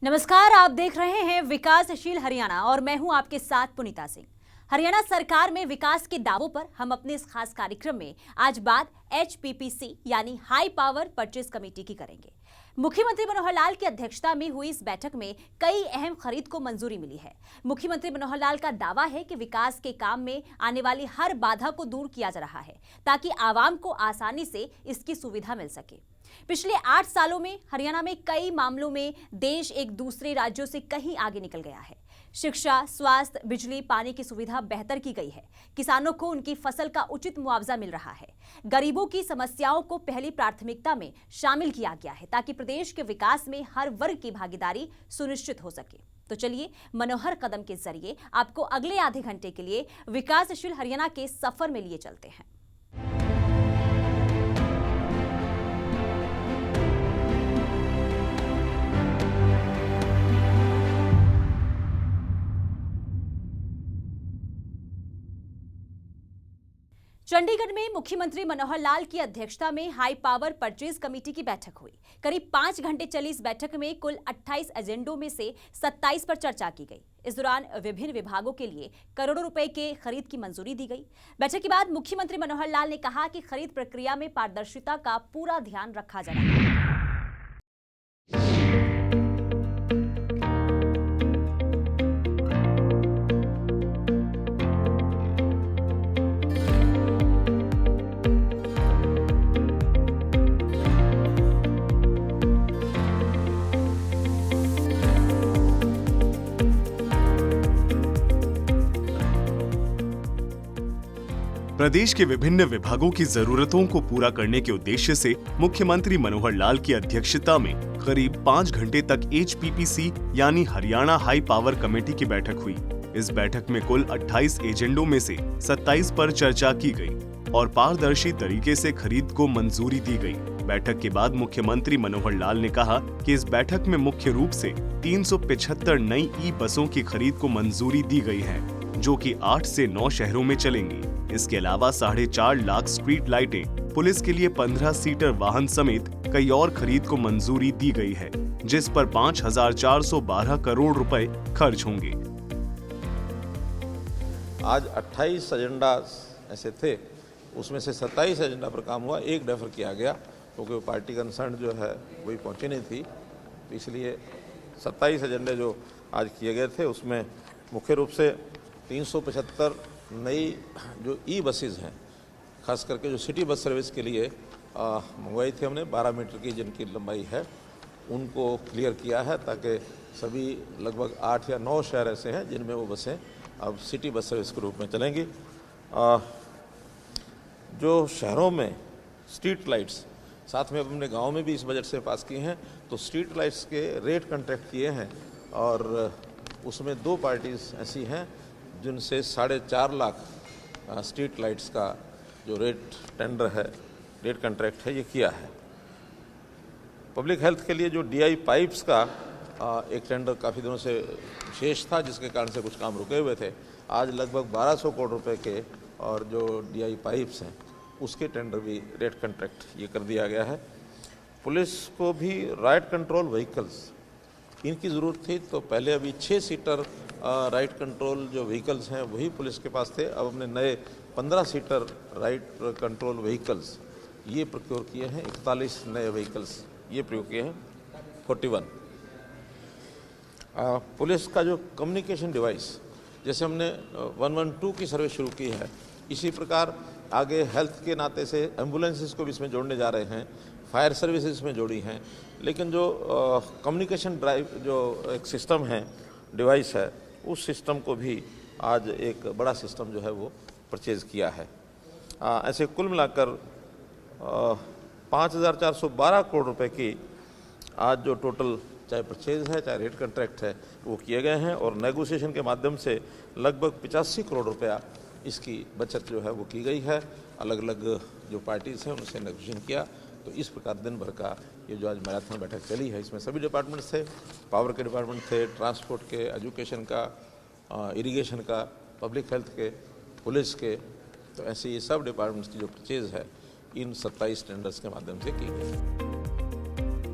नमस्कार, आप देख रहे हैं विकासशील हरियाणा और मैं हूं आपके साथ पुनीता सिंह। हरियाणा सरकार में विकास के दावों पर हम अपने इस खास कार्यक्रम में आज बात HPPC यानी हाई पावर परचेज कमेटी की करेंगे। मुख्यमंत्री मनोहर लाल की अध्यक्षता में हुई इस बैठक में कई अहम खरीद को मंजूरी मिली है। मुख्यमंत्री मनोहर लाल का दावा है कि विकास के काम में आने वाली हर बाधा को दूर किया जा रहा है ताकि आवाम को आसानी से इसकी सुविधा मिल सके। पिछले 8 सालों में हरियाणा में कई मामलों में देश एक दूसरे राज्यों से कहीं आगे निकल गया है। शिक्षा, स्वास्थ्य, बिजली, पानी की सुविधा बेहतर की गई है। किसानों को उनकी फसल का उचित मुआवजा मिल रहा है। गरीबों की समस्याओं को पहली प्राथमिकता में शामिल किया गया है ताकि प्रदेश के विकास में हर वर्ग की भागीदारी सुनिश्चित हो सके। तो चलिए मनोहर कदम के जरिए आपको अगले आधे घंटे के लिए विकासशील हरियाणा के सफर में लिए चलते हैं। चंडीगढ़ में मुख्यमंत्री मनोहर लाल की अध्यक्षता में हाई पावर परचेज कमेटी की बैठक हुई। करीब 5 घंटे चली इस बैठक में कुल 28 एजेंडों में से 27 पर चर्चा की गई। इस दौरान विभिन्न विभागों के लिए करोड़ों रुपए के खरीद की मंजूरी दी गई। बैठक के बाद मुख्यमंत्री मनोहर लाल ने कहा कि खरीद प्रक्रिया में पारदर्शिता का पूरा ध्यान रखा जा रहा है। प्रदेश के विभिन्न विभागों की जरूरतों को पूरा करने के उद्देश्य से मुख्यमंत्री मनोहर लाल की अध्यक्षता में करीब 5 घंटे तक HPPC यानी हरियाणा हाई पावर कमेटी की बैठक हुई। इस बैठक में कुल 28 एजेंडों में से 27 पर चर्चा की गई और पारदर्शी तरीके से खरीद को मंजूरी दी गई। बैठक के बाद मुख्यमंत्री मनोहर लाल ने कहा कि इस बैठक में मुख्य रूप से 375 नई ई-बसों की खरीद को मंजूरी दी गई है, जो कि 8 से 9 शहरों में चलेंगी। इसके अलावा 4.5 लाख स्ट्रीट लाइटें, पुलिस के लिए 15 सीटर वाहन समेत कई और खरीद को मंजूरी दी गई है, जिस पर 5,412 करोड़ रुपए खर्च होंगे। आज 28 एजेंडा ऐसे थे, उसमें से 27 एजेंडा पर काम हुआ, एक डेफर किया गया क्योंकि पार्टी कंसर्न जो है वही पहुंची नहीं थी, तो इसलिए 27 एजेंडे जो आज किए गए थे उसमें मुख्य रूप से 375 नई जो ई बसेज हैं, खास करके जो सिटी बस सर्विस के लिए मंगवाई थी हमने 12 मीटर की जिनकी लंबाई है, उनको क्लियर किया है ताकि सभी लगभग 8 या 9 शहर ऐसे हैं जिनमें वो बसें अब सिटी बस सर्विस के रूप में चलेंगी। जो शहरों में स्ट्रीट लाइट्स, साथ में हमने गाँव में भी इस बजट से पास किए हैं, तो स्ट्रीट लाइट्स के रेट कॉन्ट्रैक्ट किए हैं और उसमें 2 पार्टीज ऐसी हैं जिनसे 4.5 लाख स्ट्रीट लाइट्स का जो रेट टेंडर है, रेट कॉन्ट्रैक्ट है, ये किया है। पब्लिक हेल्थ के लिए जो DI पाइप्स का एक टेंडर काफ़ी दिनों से शेष था, जिसके कारण से कुछ काम रुके हुए थे। आज लगभग 1200 करोड़ रुपए के और जो DI पाइप्स हैं उसके टेंडर भी रेट कॉन्ट्रैक्ट ये कर दिया गया है। पुलिस को भी राइट कंट्रोल व्हीकल्स इनकी ज़रूरत थी, तो पहले अभी 6 सीटर राइट कंट्रोल जो व्हीकल्स हैं वही पुलिस के पास थे। अब हमने नए 15 सीटर राइट कंट्रोल व्हीकल्स ये प्रोक्योर किए हैं। 41 नए व्हीकल्स ये प्रयोग किए हैं। 41 पुलिस का जो कम्युनिकेशन डिवाइस, जैसे हमने 112 की सर्विस शुरू की है, इसी प्रकार आगे हेल्थ के नाते से एम्बुलेंसेस को भी इसमें जोड़ने जा रहे हैं, फायर सर्विसेज में जोड़ी हैं। लेकिन जो कम्युनिकेशन ड्राइव जो एक सिस्टम है, डिवाइस है, उस सिस्टम को भी आज एक बड़ा सिस्टम जो है वो परचेज किया है। ऐसे कुल मिलाकर 5,412 करोड़ रुपए की आज जो टोटल चाहे परचेज है चाहे रेट कॉन्ट्रैक्ट है वो किए गए हैं और नेगोशिएशन के माध्यम से लगभग 85 करोड़ रुपया इसकी बचत जो है वो की गई है। अलग अलग जो पार्टीज़ हैं उनसे नेगोशिएशन किया, तो इस प्रकार दिन भर का ये जो आज मैराथन बैठक चली है, इसमें सभी डिपार्टमेंट्स थे, पावर के डिपार्टमेंट थे, ट्रांसपोर्ट के, एजुकेशन का, इरिगेशन का, पब्लिक हेल्थ के, पुलिस के, तो ऐसे ये सब डिपार्टमेंट्स की जो परचेज है इन 27 टेंडर्स के माध्यम से की गई।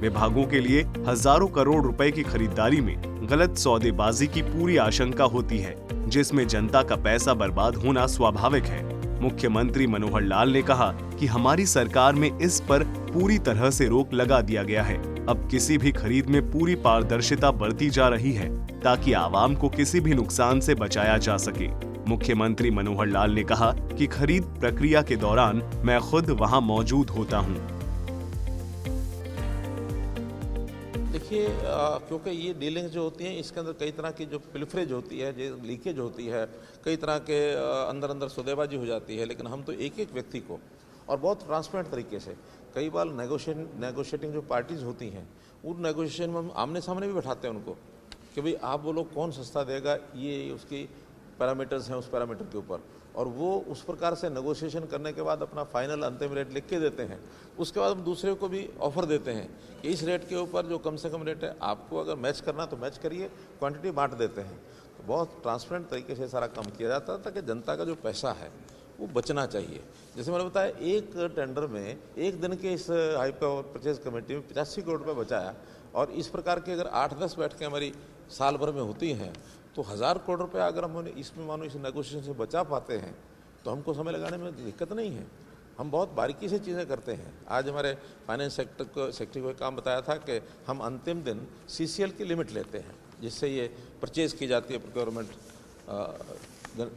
विभागों के लिए हजारों करोड़ रुपए की खरीदारी में गलत सौदेबाजी की पूरी आशंका होती है, जिसमें जनता का पैसा बर्बाद होना स्वाभाविक है। मुख्यमंत्री मनोहर लाल ने कहा कि हमारी सरकार में इस पर पूरी तरह से रोक लगा दिया गया है। अब किसी भी खरीद में पूरी पारदर्शिता बरती जा रही है ताकि आवाम को किसी भी नुकसान से बचाया जा सके। मुख्यमंत्री मनोहर लाल ने कहा कि खरीद प्रक्रिया के दौरान मैं खुद वहां मौजूद होता हूं। देखिए, क्योंकि ये डीलिंग्स जो होती हैं इसके अंदर कई तरह की जो पिलफरेज होती है, जो लीकेज होती है, कई तरह के अंदर सौदेबाजी हो जाती है। लेकिन हम तो एक एक व्यक्ति को और बहुत ट्रांसपेरेंट तरीके से, कई बार नेगोशिएटिंग जो पार्टीज होती हैं उन नेगोशिएशन में हम आमने सामने भी बैठाते हैं उनको कि भाई आप बोलो कौन सस्ता देगा, ये उसकी पैरामीटर्स हैं, उस पैरामीटर के ऊपर, और वो उस प्रकार से नेगोशिएशन करने के बाद अपना फाइनल अंतिम रेट लिख के देते हैं। उसके बाद हम दूसरे को भी ऑफर देते हैं कि इस रेट के ऊपर जो कम से कम रेट है आपको अगर मैच करना तो मैच करिए, क्वांटिटी बांट देते हैं। तो बहुत ट्रांसपेरेंट तरीके से सारा काम किया जाता है ताकि जनता का जो पैसा है वो बचना चाहिए। जैसे मैंने बताया, एक टेंडर में एक दिन के इस हाई पावर परचेज कमेटी में 85 करोड़ रुपये बचाया, और इस प्रकार की अगर 8-10 बैठकें हमारी साल भर में होती हैं तो 1000 करोड़ रुपया अगर हम इसमें मानो इस नेगोशिएशन से बचा पाते हैं तो हमको समय लगाने में दिक्कत नहीं है। हम बहुत बारीकी से चीज़ें करते हैं। आज हमारे फाइनेंस सेक्रेटरी को एक काम बताया था कि हम अंतिम दिन CCL की लिमिट लेते हैं, जिससे ये परचेज़ की जाती है प्रोक्योरमेंट,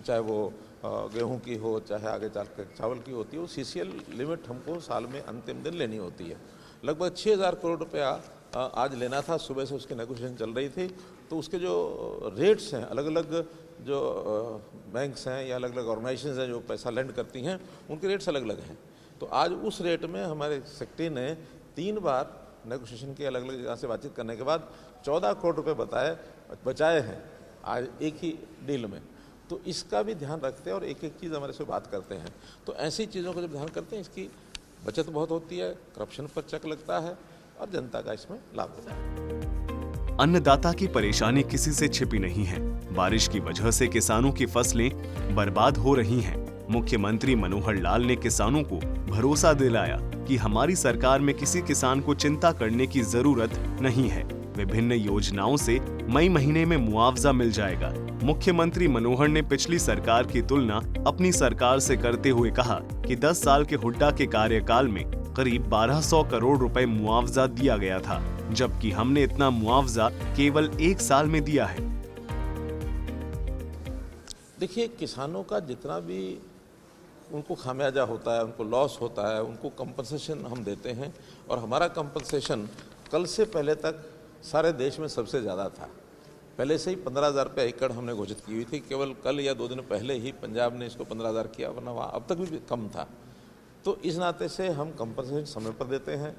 चाहे वो गेहूं की हो चाहे आगे चल कर चावल की होती है, वो CCL लिमिट हमको साल में अंतिम दिन लेनी होती है। लगभग 6000 करोड़ रुपया आज लेना था, सुबह से उसकी नेगोशिएशन चल रही थी। तो उसके जो रेट्स हैं, अलग अलग जो बैंक्स हैं या अलग अलग ऑर्गेनाइजेशंस हैं जो पैसा लेंड करती हैं, उनके रेट्स अलग अलग हैं। तो आज उस रेट में हमारे सेक्रेटरी ने 3 बार नेगोशिएशन की, अलग अलग जगह से बातचीत करने के बाद 14 करोड़ रुपये बचाए हैं आज एक ही डील में। तो इसका भी ध्यान रखते हैं और एक एक चीज़ हमारे से बात करते हैं। तो ऐसी चीज़ों को जब ध्यान करते हैं इसकी बचत बहुत होती है, करप्शन पर चेक लगता है और जनता का इसमें लाभ होता है। अन्नदाता की परेशानी किसी से छिपी नहीं है। बारिश की वजह से किसानों की फसलें बर्बाद हो रही हैं। मुख्यमंत्री मनोहर लाल ने किसानों को भरोसा दिलाया कि हमारी सरकार में किसी किसान को चिंता करने की जरूरत नहीं है। विभिन्न योजनाओं से मई महीने में मुआवजा मिल जाएगा। मुख्यमंत्री मनोहर ने पिछली सरकार की तुलना अपनी सरकार से करते हुए कहा कि 10 साल के हुड्डा के कार्यकाल में करीब 1200 करोड़ रुपए मुआवजा दिया गया था, जबकि हमने इतना मुआवजा केवल 1 साल में दिया है। देखिए, किसानों का जितना भी उनको खामियाजा होता है, उनको लॉस होता है, उनको कंपनसेशन हम देते हैं, और हमारा कंपनसेशन कल से पहले तक सारे देश में सबसे ज़्यादा था। पहले से ही 15,000 रुपये एकड़ हमने घोषित की हुई थी। केवल कल या 2 दिन पहले ही पंजाब ने इसको 15,000 किया, वरना वहाँ अब तक भी कम था। तो इस नाते से हम कंपनसेशन समय पर देते हैं।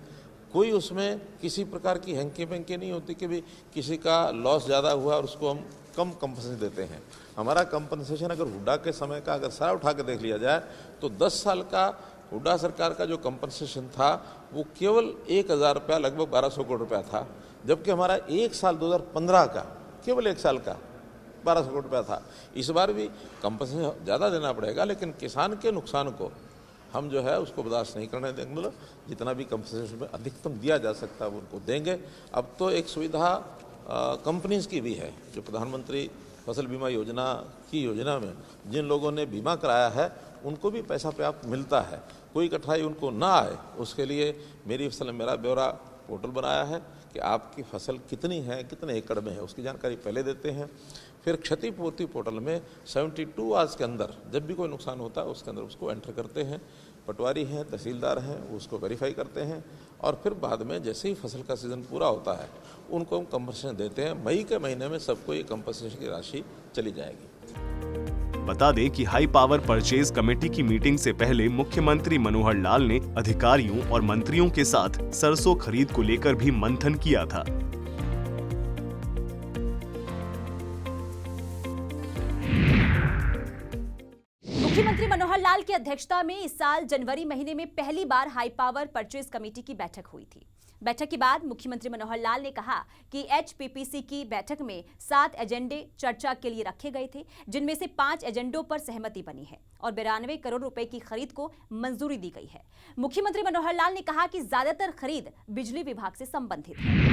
कोई उसमें किसी प्रकार की हैंकी पेंकी नहीं होती कि भी किसी का लॉस ज़्यादा हुआ और उसको हम कम कंपनसेशन देते हैं। हमारा कंपनसेशन अगर हुड्डा के समय का अगर सारा उठा के देख लिया जाए तो 10 साल का हुड्डा सरकार का जो कंपनसेशन था वो केवल 1000 रुपया, लगभग 1200 करोड़ रुपया था, जबकि हमारा 1 साल 2015 का केवल 1 साल का 1200 करोड़ रुपया था। इस बार भी कंपनसेशन ज़्यादा देना पड़ेगा, लेकिन किसान के नुकसान को हम जो है उसको बर्दाश्त नहीं करने देंगे। मतलब जितना भी कंपनसेशन में अधिकतम दिया जा सकता है वो उनको देंगे। अब तो एक सुविधा कंपनीज़ की भी है, जो प्रधानमंत्री फसल बीमा योजना की योजना में जिन लोगों ने बीमा कराया है उनको भी पैसा पर्याप्त मिलता है। कोई कठिनाई उनको ना आए उसके लिए मेरी फसल मेरा ब्यौरा पोर्टल बनाया है कि आपकी फसल कितनी है, कितने एकड़ में है, उसकी जानकारी पहले देते हैं। फिर क्षतिपूर्ति पोर्टल में 72 आवर्स के अंदर जब भी कोई नुकसान होता है उसके अंदर उसको एंटर करते हैं। पटवारी हैं, तहसीलदार हैं, वो उसको वेरीफाई करते हैं, और फिर बाद में जैसे ही फसल का सीज़न पूरा होता है उनको हम कंपनसेशन देते हैं। मई के महीने में सबको ये कंपनसेशन की राशि चली जाएगी। बता दें कि हाई पावर परचेज कमेटी की मीटिंग से पहले मुख्यमंत्री मनोहर लाल ने अधिकारियों और मंत्रियों के साथ सरसों खरीद को लेकर भी मंथन किया था। मुख्यमंत्री मनोहर लाल की अध्यक्षता में इस साल जनवरी महीने में पहली बार हाई पावर परचेज कमेटी की बैठक हुई थी। बैठक के बाद मुख्यमंत्री मनोहर लाल ने कहा कि HPPC की बैठक में 7 एजेंडे चर्चा के लिए रखे गए थे, जिनमें से 5 एजेंडों पर सहमति बनी है। और 92 करोड़ रुपए की खरीद को मंजूरी दी गई है। मुख्यमंत्री मनोहर लाल ने कहा कि ज्यादातर खरीद बिजली विभाग से संबंधित है।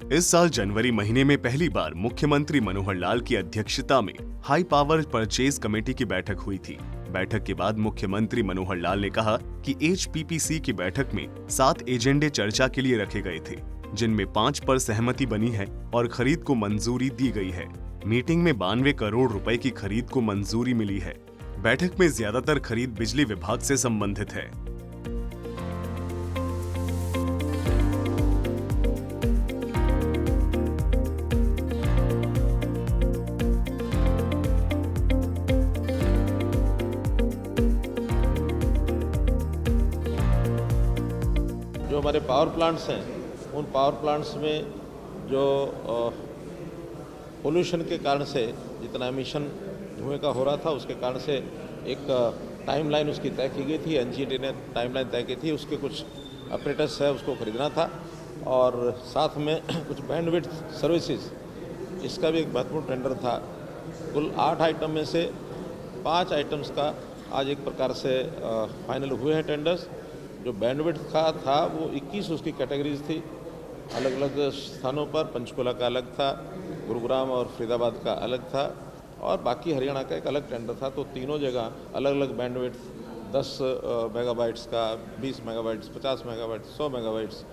इस साल जनवरी महीने में पहली बार मुख्यमंत्री मनोहर लाल की अध्यक्षता में हाई पावर परचेज कमेटी की बैठक हुई थी। बैठक के बाद मुख्यमंत्री मनोहर लाल ने कहा कि एचपीपीसी की बैठक में 7 एजेंडे चर्चा के लिए रखे गए थे, जिनमें 5 पर सहमति बनी है और खरीद को मंजूरी दी गई है। मीटिंग में 92 करोड़ रुपए की खरीद को मंजूरी मिली है। बैठक में ज्यादातर खरीद बिजली विभाग से संबंधित है। जो हमारे पावर प्लांट्स हैं, उन पावर प्लांट्स में जो पोल्यूशन के कारण से जितना एमिशन धुएं का हो रहा था, उसके कारण से एक टाइमलाइन उसकी तय की गई थी। एनजीटी ने टाइमलाइन तय की थी, उसके कुछ ऑपरेटर्स है उसको खरीदना था और साथ में कुछ बैंडविड्थ सर्विसेज, इसका भी एक महत्वपूर्ण टेंडर था। कुल 8 आइटम में से 5 आइटम्स का आज एक प्रकार से फाइनल हुए हैं टेंडर्स। जो बैंडविड्थ का था वो 21 उसकी कैटेगरीज थी, अलग अलग स्थानों पर। पंचकुला का अलग था, गुरुग्राम और फरीदाबाद का अलग था और बाकी हरियाणा का एक अलग टेंडर था। तो तीनों जगह अलग अलग बैंडविड्थ 10 मेगाबाइट्स का, 20 megabytes, 50 megabytes, 100 megabytes,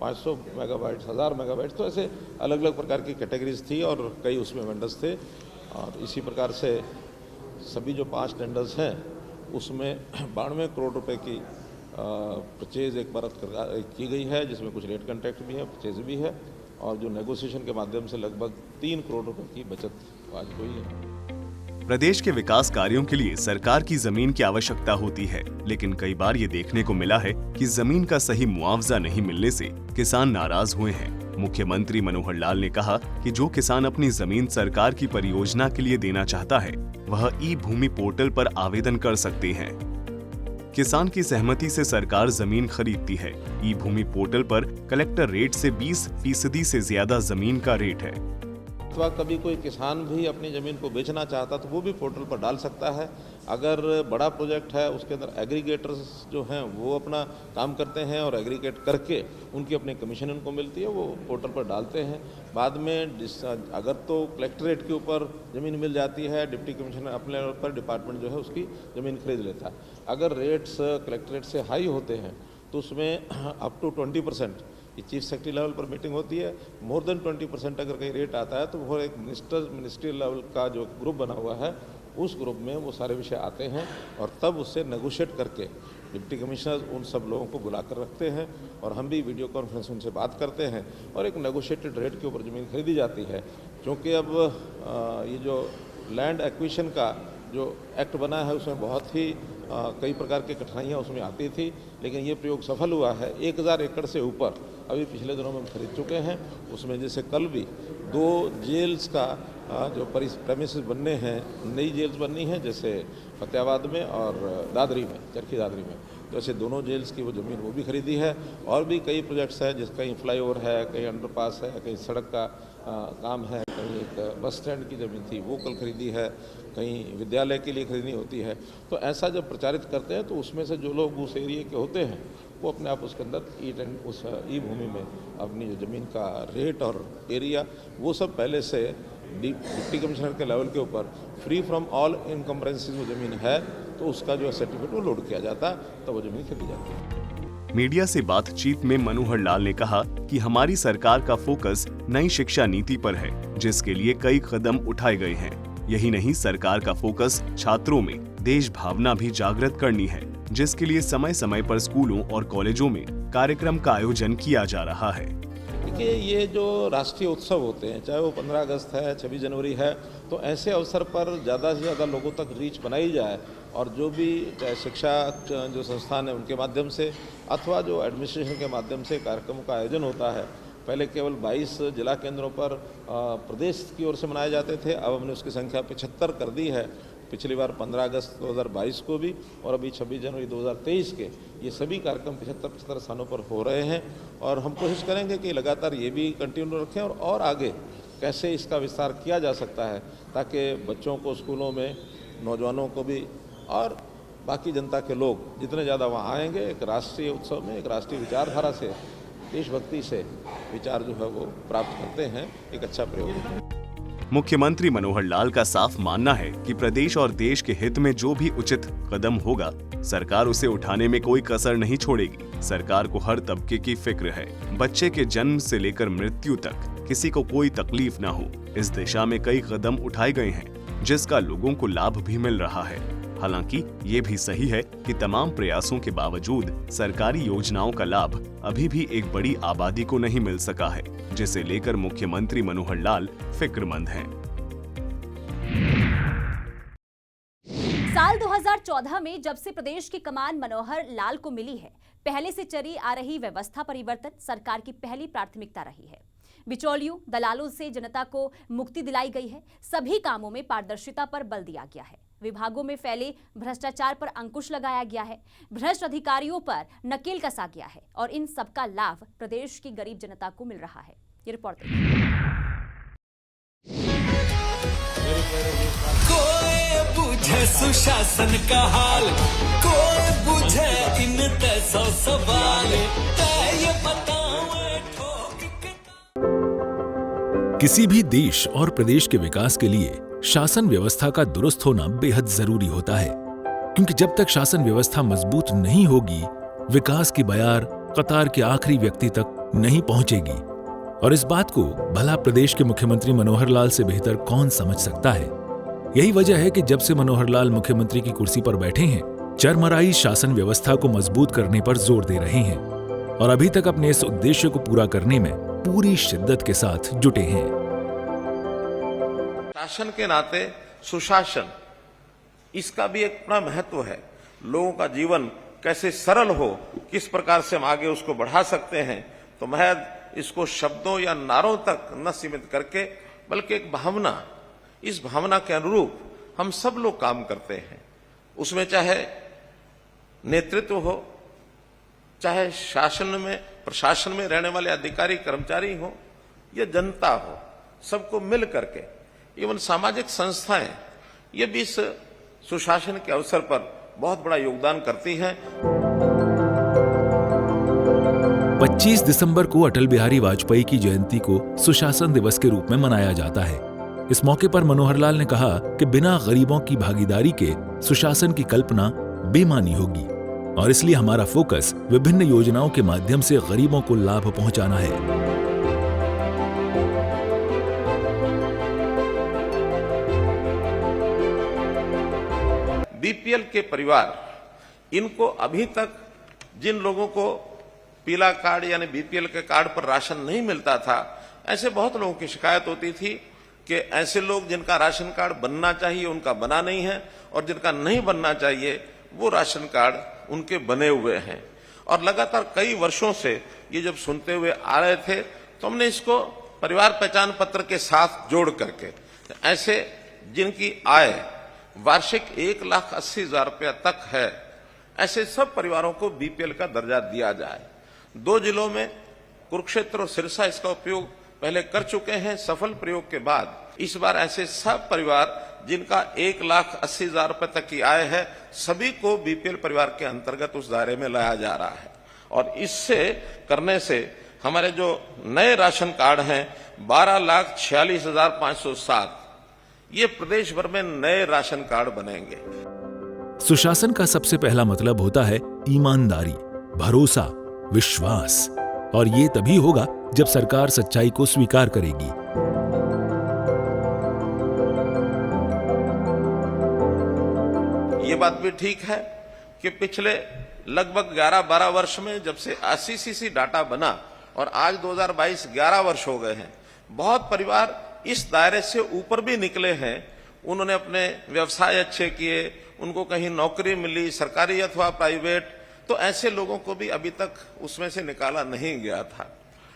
500 megabytes, 1000 megabytes, तो ऐसे अलग अलग प्रकार की कैटेगरीज थी और कई उसमें वेंडर्स थे। और इसी प्रकार से सभी जो 5 टेंडर्स हैं उसमें 92 करोड़ रुपए की परचेज एक बार की गई है, जिसमें कुछ रेट कॉन्ट्रैक्ट भी है, परचेज भी है और जो नेगोशिएशन के माध्यम से लगभग 3 करोड़ रुपए की बचत आज हुई है। प्रदेश के विकास कार्यों के लिए सरकार की जमीन की आवश्यकता होती है, लेकिन कई बार ये देखने को मिला है कि जमीन का सही मुआवजा नहीं मिलने से किसान नाराज हुए हैं। मुख्यमंत्री मनोहर लाल ने कहा कि जो किसान अपनी जमीन सरकार की परियोजना के लिए देना चाहता है, वह ई भूमि पोर्टल पर आवेदन कर सकते हैं। किसान की सहमति से सरकार जमीन खरीदती है। ई भूमि पोर्टल पर कलेक्टर रेट से 20% से ज्यादा जमीन का रेट है। अथवा कभी कोई किसान भी अपनी ज़मीन को बेचना चाहता तो वो भी पोर्टल पर डाल सकता है। अगर बड़ा प्रोजेक्ट है उसके अंदर एग्रीगेटर्स जो हैं वो अपना काम करते हैं और एग्रीगेट करके उनकी अपनी कमीशन उनको मिलती है, वो पोर्टल पर डालते हैं। बाद में अगर तो कलेक्ट्रेट के ऊपर ज़मीन मिल जाती है, डिप्टी कमिश्नर अपने लेवल पर डिपार्टमेंट जो है उसकी ज़मीन खरीद लेता है। अगर रेट्स कलेक्ट्रेट से हाई होते हैं तो उसमें अप टू 20%, ये चीफ सेक्रेटरी लेवल पर मीटिंग होती है, मोर देन 20% अगर कहीं रेट आता है तो वो एक मिनिस्ट्री लेवल का जो ग्रुप बना हुआ है उस ग्रुप में वो सारे विषय आते हैं और तब उससे नेगोशिएट करके डिप्टी कमिश्नर उन सब लोगों को बुलाकर रखते हैं और हम भी वीडियो कॉन्फ्रेंस उनसे बात करते हैं और एक नेगोशिएटेड रेट के ऊपर ज़मीन खरीदी जाती है। क्योंकि अब ये जो लैंड एक्विजिशन का जो एक्ट बना है उसमें बहुत ही कई प्रकार की कठिनाइयाँ उसमें आती थी, लेकिन ये प्रयोग सफल हुआ है। 1000 एकड़ से ऊपर अभी पिछले दिनों में हम खरीद चुके हैं। उसमें जैसे कल भी 2 जेल्स का जो प्रेमिसेस बनने हैं, नई जेल्स बननी है, जैसे फतेहाबाद में और दादरी में, चरखी दादरी में, तो ऐसे दोनों जेल्स की वो ज़मीन वो भी खरीदी है। और भी कई प्रोजेक्ट्स हैं, जिस कहीं फ्लाईओवर है, कहीं अंडरपास है, कहीं सड़क का काम है, कहीं एक बस स्टैंड की ज़मीन थी वो कल खरीदी है, कहीं विद्यालय के लिए खरीदनी होती है। तो ऐसा जब प्रचारित करते हैं तो उसमें से जो लोग उस एरिया के होते हैं वो अपने आप उसके अंदर उस ई भूमि में अपनी जो ज़मीन का रेट और एरिया वो सब पहले से डिप्टी कमिश्नर के लेवल के ऊपर फ्री फ्रॉम ऑल इनकम्बरेंसेस वो ज़मीन है तो उसका जो सर्टिफिकेट वो लोड किया जाता है, तो वो ज़मीन खरीदी जाती है। मीडिया से बातचीत में मनोहर लाल ने कहा कि हमारी सरकार का फोकस नई शिक्षा नीति पर है, जिसके लिए कई कदम उठाए गए हैं। यही नहीं, सरकार का फोकस छात्रों में देश भावना भी जागृत करनी है, जिसके लिए समय समय पर स्कूलों और कॉलेजों में कार्यक्रम का आयोजन किया जा रहा है। देखिए, ये जो राष्ट्रीय उत्सव होते हैं, चाहे वो 15 अगस्त है, 26 जनवरी है, तो ऐसे अवसर पर ज़्यादा से ज़्यादा लोगों तक रीच बनाई जाए और जो भी चाहे शिक्षा जो संस्थान है उनके माध्यम से अथवा जो एडमिनिस्ट्रेशन के माध्यम से कार्यक्रमों का आयोजन होता है, पहले केवल 22 जिला केंद्रों पर प्रदेश की ओर से मनाए जाते थे, अब हमने उसकी संख्या 75 कर दी है। पिछली बार 15 अगस्त 2022 को भी और अभी 26 जनवरी 2023 के ये सभी कार्यक्रम 75 स्थानों पर हो रहे हैं और हम कोशिश करेंगे कि लगातार ये भी कंटिन्यू रखें और आगे कैसे इसका विस्तार किया जा सकता है ताकि बच्चों को स्कूलों में, नौजवानों को भी और बाकी जनता के लोग जितने ज़्यादा वहाँ आएंगे, एक राष्ट्रीय उत्सव में एक राष्ट्रीय विचारधारा से, देशभक्ति से विचार जो है वो प्राप्त करते हैं। एक अच्छा प्रयोग है। मुख्यमंत्री मनोहर लाल का साफ मानना है कि प्रदेश और देश के हित में जो भी उचित कदम होगा, सरकार उसे उठाने में कोई कसर नहीं छोड़ेगी। सरकार को हर तबके की फिक्र है, बच्चे के जन्म से लेकर मृत्यु तक किसी को कोई तकलीफ न हो। इस दिशा में कई कदम उठाए गए हैं, जिसका लोगों को लाभ भी मिल रहा है। हालांकि ये भी सही है कि तमाम प्रयासों के बावजूद सरकारी योजनाओं का लाभ अभी भी एक बड़ी आबादी को नहीं मिल सका है, जिसे लेकर मुख्यमंत्री मनोहर लाल फिक्रमंद हैं। साल 2014 में जब से प्रदेश की कमान मनोहर लाल को मिली है, पहले से चली आ रही व्यवस्था परिवर्तन सरकार की पहली प्राथमिकता रही है। बिचौलियों, दलालों से जनता को मुक्ति दिलाई गई है। सभी कामों में पारदर्शिता पर बल दिया गया है। विभागों में फैले भ्रष्टाचार पर अंकुश लगाया गया है। भ्रष्ट अधिकारियों पर नकेल कसा गया है और इन सबका लाभ प्रदेश की गरीब जनता को मिल रहा है। ये रिपोर्ट कोई बुझे सुशासन का हाल, कोई बुझे इन 300 सवाल, ये बताओ ठोक के। किसी भी देश और प्रदेश के विकास के लिए शासन व्यवस्था का दुरुस्त होना बेहद जरूरी होता है, क्योंकि जब तक शासन व्यवस्था मजबूत नहीं होगी, विकास की बयार कतार के आखिरी व्यक्ति तक नहीं पहुंचेगी। और इस बात को भला प्रदेश के मुख्यमंत्री मनोहर लाल से बेहतर कौन समझ सकता है। यही वजह है कि जब से मनोहर लाल मुख्यमंत्री की कुर्सी पर बैठे हैं, चरमराई शासन व्यवस्था को मजबूत करने पर जोर दे रहे हैं और अभी तक अपने इस उद्देश्य को पूरा करने में पूरी शिद्दत के साथ जुटे हैं। शासन के नाते सुशासन, इसका भी एक बड़ा महत्व है। लोगों का जीवन कैसे सरल हो, किस प्रकार से हम आगे उसको बढ़ा सकते हैं। तो महज इसको शब्दों या नारों तक न सीमित करके, बल्कि एक भावना, इस भावना के अनुरूप हम सब लोग काम करते हैं। उसमें चाहे नेतृत्व हो, चाहे शासन में, प्रशासन में रहने वाले अधिकारी कर्मचारी हो या जनता हो, सबको मिल करके, एवं सामाजिक संस्थाएं, ये भी इस सुशासन के अवसर पर बहुत बड़ा योगदान करती हैं। 25 दिसंबर को अटल बिहारी वाजपेयी की जयंती को सुशासन दिवस के रूप में मनाया जाता है। इस मौके पर मनोहर लाल ने कहा कि बिना गरीबों की भागीदारी के सुशासन की कल्पना बेमानी होगी और इसलिए हमारा फोकस विभिन्न योजनाओं के माध्यम से गरीबों को लाभ पहुंचाना है। बीपीएल के परिवार, इनको अभी तक जिन लोगों को पीला कार्ड यानी बीपीएल के कार्ड पर राशन नहीं मिलता था, ऐसे बहुत लोगों की शिकायत होती थी कि ऐसे लोग जिनका राशन कार्ड बनना चाहिए उनका बना नहीं है और जिनका नहीं बनना चाहिए वो राशन कार्ड उनके बने हुए हैं। और लगातार कई वर्षों से ये जब सुनते हुए आ रहे थे, तो हमने इसको परिवार पहचान पत्र के साथ जोड़ करके ऐसे जिनकी आय वार्षिक 1,80,000 रुपया तक है, ऐसे सब परिवारों को बीपीएल का दर्जा दिया जाए। 2 जिलों में कुरुक्षेत्र और सिरसा इसका उपयोग पहले कर चुके हैं। सफल प्रयोग के बाद इस बार ऐसे सब परिवार जिनका 1,80,000 रुपए तक की आय है, सभी को बीपीएल परिवार के अंतर्गत उस दायरे में लाया जा रहा है। और इससे करने से हमारे जो नए राशन कार्ड हैं 12,46,507, ये प्रदेश भर में नए राशन कार्ड बनेंगे। सुशासन का सबसे पहला मतलब होता है ईमानदारी, भरोसा, विश्वास, और ये तभी होगा जब सरकार सच्चाई को स्वीकार करेगी। ये बात भी ठीक है कि पिछले लगभग 11-12 वर्ष में जब से आईसीसीसी डाटा बना और आज 2022 11 वर्ष हो गए हैं, बहुत परिवार इस दायरे से ऊपर भी निकले हैं। उन्होंने अपने व्यवसाय अच्छे किए, उनको कहीं नौकरी मिली, सरकारी अथवा प्राइवेट, तो ऐसे लोगों को भी अभी तक उसमें से निकाला नहीं गया था।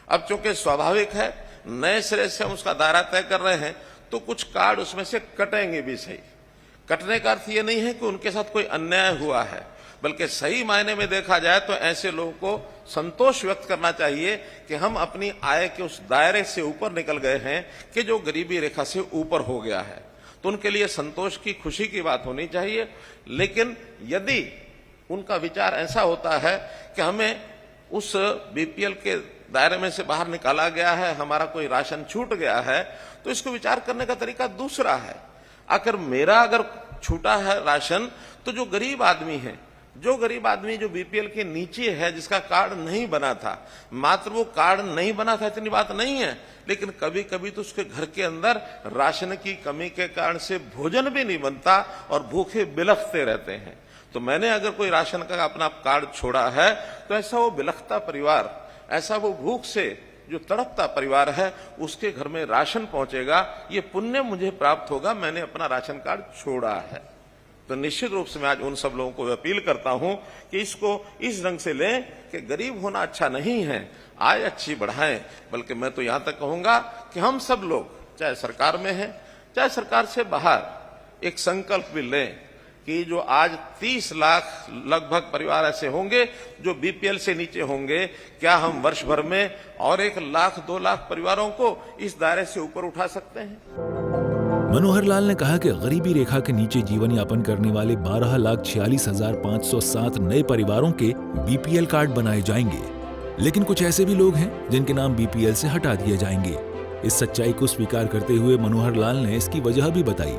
अब चूंकि स्वाभाविक है नए सिरे से हम उसका दायरा तय कर रहे हैं, तो कुछ कार्ड उसमें से कटेंगे भी सही। कटने का अर्थ ये नहीं है कि उनके साथ कोई अन्याय हुआ है, बल्कि सही मायने में देखा जाए तो ऐसे लोगों को संतोष व्यक्त करना चाहिए कि हम अपनी आय के उस दायरे से ऊपर निकल गए हैं कि जो गरीबी रेखा से ऊपर हो गया है। तो उनके लिए संतोष की, खुशी की बात होनी चाहिए। लेकिन यदि उनका विचार ऐसा होता है कि हमें उस बीपीएल के दायरे में से बाहर निकाला गया है, हमारा कोई राशन छूट गया है, तो इसको विचार करने का तरीका दूसरा है। आखिर मेरा अगर छूटा है राशन, तो जो गरीब आदमी है, जो बीपीएल के नीचे है, जिसका कार्ड नहीं बना था, मात्र वो कार्ड नहीं बना था इतनी बात नहीं है, लेकिन कभी कभी तो उसके घर के अंदर राशन की कमी के कारण से भोजन भी नहीं बनता और भूखे बिलखते रहते हैं। तो मैंने अगर कोई राशन का अपना कार्ड छोड़ा है, तो ऐसा वो बिलखता परिवार, ऐसा वो भूख से जो तड़पता परिवार है, उसके घर में राशन पहुंचेगा, ये पुण्य मुझे प्राप्त होगा, मैंने अपना राशन कार्ड छोड़ा है। तो निश्चित रूप से मैं आज उन सब लोगों को अपील करता हूं कि इसको इस ढंग से लें कि गरीब होना अच्छा नहीं है, आय अच्छी बढ़ाएं। बल्कि मैं तो यहां तक कहूंगा कि हम सब लोग, चाहे सरकार में हैं, चाहे सरकार से बाहर, एक संकल्प भी लें कि जो आज 30 लाख लगभग परिवार ऐसे होंगे जो बीपीएल से नीचे होंगे, क्या हम वर्ष भर में और 1 लाख 2 लाख परिवारों को इस दायरे से ऊपर उठा सकते हैं? मनोहर लाल ने कहा कि गरीबी रेखा के नीचे जीवन यापन करने वाले 12,46,507 नए परिवारों के बीपीएल कार्ड बनाए जाएंगे, लेकिन कुछ ऐसे भी लोग हैं जिनके नाम बीपीएल से हटा दिए जाएंगे। इस सच्चाई को स्वीकार करते हुए मनोहर लाल ने इसकी वजह भी बताई।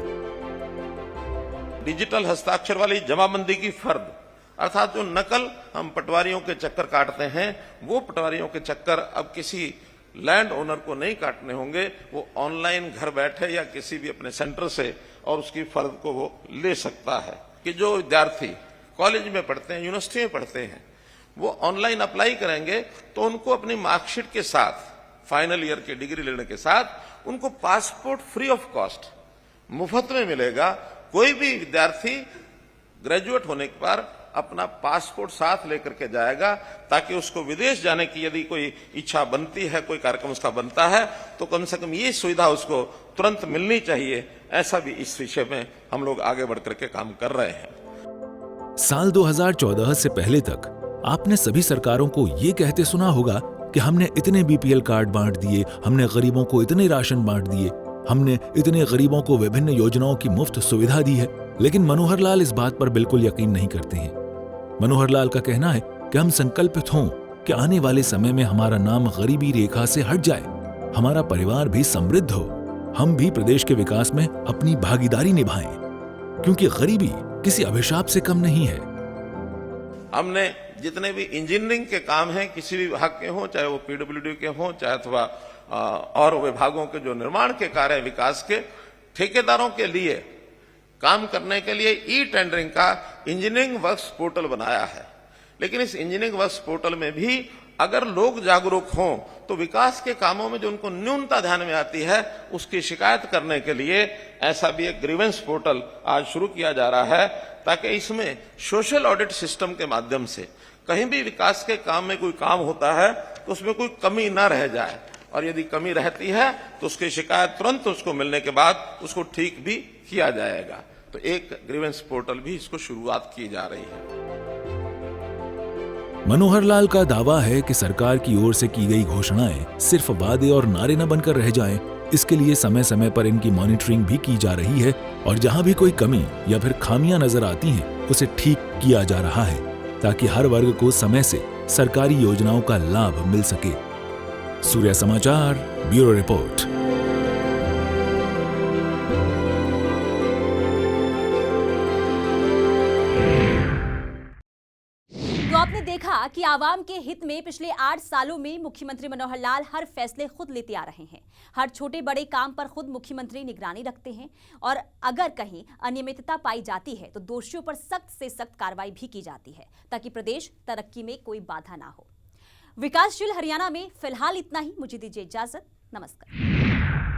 डिजिटल हस्ताक्षर वाली जमाबंदी की फर्द, अर्थात जो नकल हम पटवारियों के चक्कर काटते हैं, वो पटवारियों के चक्कर अब किसी लैंड ओनर को नहीं काटने होंगे। वो ऑनलाइन घर बैठे या किसी भी अपने सेंटर से और उसकी फर्द को वो ले सकता है। कि जो विद्यार्थी कॉलेज में पढ़ते हैं, यूनिवर्सिटी में पढ़ते हैं, वो ऑनलाइन अप्लाई करेंगे तो उनको अपनी मार्कशीट के साथ, फाइनल ईयर की डिग्री लेने के साथ, उनको पासपोर्ट फ्री ऑफ कॉस्ट मुफ्त में मिलेगा। कोई भी विद्यार्थी ग्रेजुएट होने के बाद अपना पासपोर्ट साथ लेकर के जाएगा, ताकि उसको विदेश जाने की यदि कोई इच्छा बनती है, कोई कार्यक्रम उसका बनता है, तो कम से कम ये सुविधा उसको तुरंत मिलनी चाहिए। ऐसा भी इस विषय में हम लोग आगे बढ़कर के काम कर रहे हैं। साल 2014 से पहले तक आपने सभी सरकारों को ये कहते सुना होगा कि हमने इतने बीपीएल कार्ड बांट दिए, हमने गरीबों को इतने राशन बांट दिए, हमने इतने गरीबों को विभिन्न योजनाओं की मुफ्त सुविधा दी है। लेकिन मनोहर लाल इस बात पर बिल्कुल यकीन नहीं करते हैं। मनोहर लाल का कहना है कि हम संकल्पित हों कि आने वाले समय में हमारा नाम गरीबी रेखा से हट जाए, हमारा परिवार भी समृद्ध हो, हम भी प्रदेश के विकास में अपनी भागीदारी निभाएं, क्योंकि गरीबी किसी अभिशाप से कम नहीं है। हमने जितने भी इंजीनियरिंग के काम हैं, किसी भी विभाग के हों, चाहे वो पीडब्ल्यूडी के हों, चाहे अथवा और विभागों के जो निर्माण के कार्य विकास के, ठेकेदारों के लिए काम करने के लिए ई टेंडरिंग का इंजीनियरिंग वर्क्स पोर्टल बनाया है। लेकिन इस इंजीनियरिंग वर्क्स पोर्टल में भी अगर लोग जागरूक हों तो विकास के कामों में जो उनको न्यूनता ध्यान में आती है, उसकी शिकायत करने के लिए ऐसा भी एक ग्रीवेंस पोर्टल आज शुरू किया जा रहा है, ताकि इसमें सोशल ऑडिट सिस्टम के माध्यम से कहीं भी विकास के काम में कोई काम होता है तो उसमें कोई कमी न रह जाए, और यदि कमी रहती है तो उसकी शिकायत तुरंत उसको मिलने के बाद उसको ठीक भी किया जाएगा। तो एक ग्रीवेंस पोर्टल भी इसको शुरुआत की जा रही है। मनोहर लाल का दावा है कि सरकार की ओर से की गई घोषणाएं सिर्फ वादे और नारे न बनकर रह जाएं। इसके लिए समय समय पर इनकी मॉनिटरिंग भी की जा रही है, और जहां भी कोई कमी या फिर खामियां नजर आती हैं, उसे ठीक किया जा रहा है, ताकि हर वर्ग को समय से सरकारी योजनाओं का लाभ मिल सके। सूर्य समाचार ब्यूरो रिपोर्ट। तो आपने देखा कि आवाम के हित में पिछले 8 सालों में मुख्यमंत्री मनोहर लाल हर फैसले खुद लेते आ रहे हैं। हर छोटे बड़े काम पर खुद मुख्यमंत्री निगरानी रखते हैं, और अगर कहीं अनियमितता पाई जाती है तो दोषियों पर सख्त से सख्त कार्रवाई भी की जाती है, ताकि प्रदेश तरक्की में कोई बाधा ना हो। विकासशील हरियाणा में फिलहाल इतना ही। मुझे दीजिए इजाजत। नमस्कार।